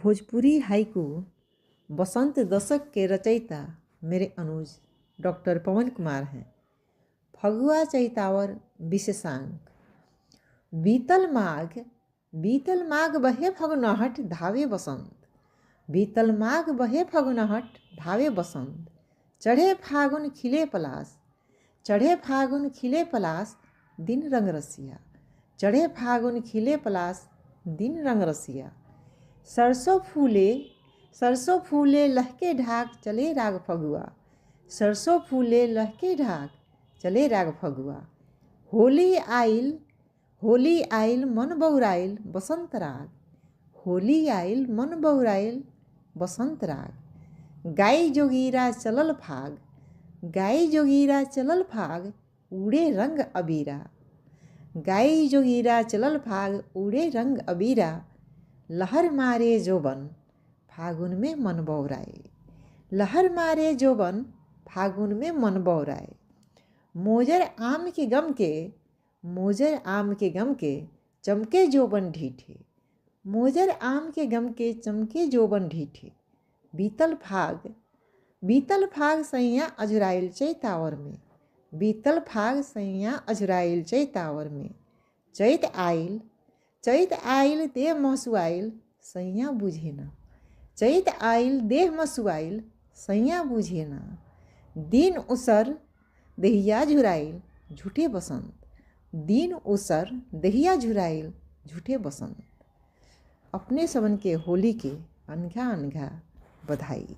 Bhojpuri haiku बसंत दशक के रचयिता मेरे अनुज डॉक्टर पवन कुमार हैं। फगुआ चैतावर विशेषांक। बीतल माघ बहे फगुनहट धावे बसंत। बीतल माघ बहे फगुनहट धावे बसंत। चढ़े फागुन खिले पलास। चढ़े फागुन खिले पलास दिन रंग रसिया। चढ़े फागुन खिले पलास दिन रंग रसिया। सरसों फूले लहके ढाक चले राग फगुआ। सरसों फूले लहके ढाक चले राग फगुआ। होली आइल मन बौराइल बसंत राग। होली आइल मन बौराइल बसंत राग। गाई जोगीरा चलल फाग। गाई जोगीरा चलल फाग उड़े रंग अबीरा। गाई जोगीरा चलल फाग उड़े रंग अबीरा। लहर मारे जोबन फागुन में मन बौराए। लहर मारे जोबन फागुन में मन बौराए। मोजर आम के गम के चमके जोबन ढीठे। मोजर आम के गम के चमके जोबन ढीठे। बीतल फाग सैया अजुराइल चैतावर में। बीतल फाग सैया अजुराइल चैतावर में। चैत आइल देह महसुआइल सैया बुझे ना। चैत आइल देह महसुआइल सैया बुझे ना। दिन उसर देहिया झुराइल झूठे बसंत। दिन उसर देहिया झुराइल झूठे बसंत। अपने सबन के होली के अनघा अनघा बधाई।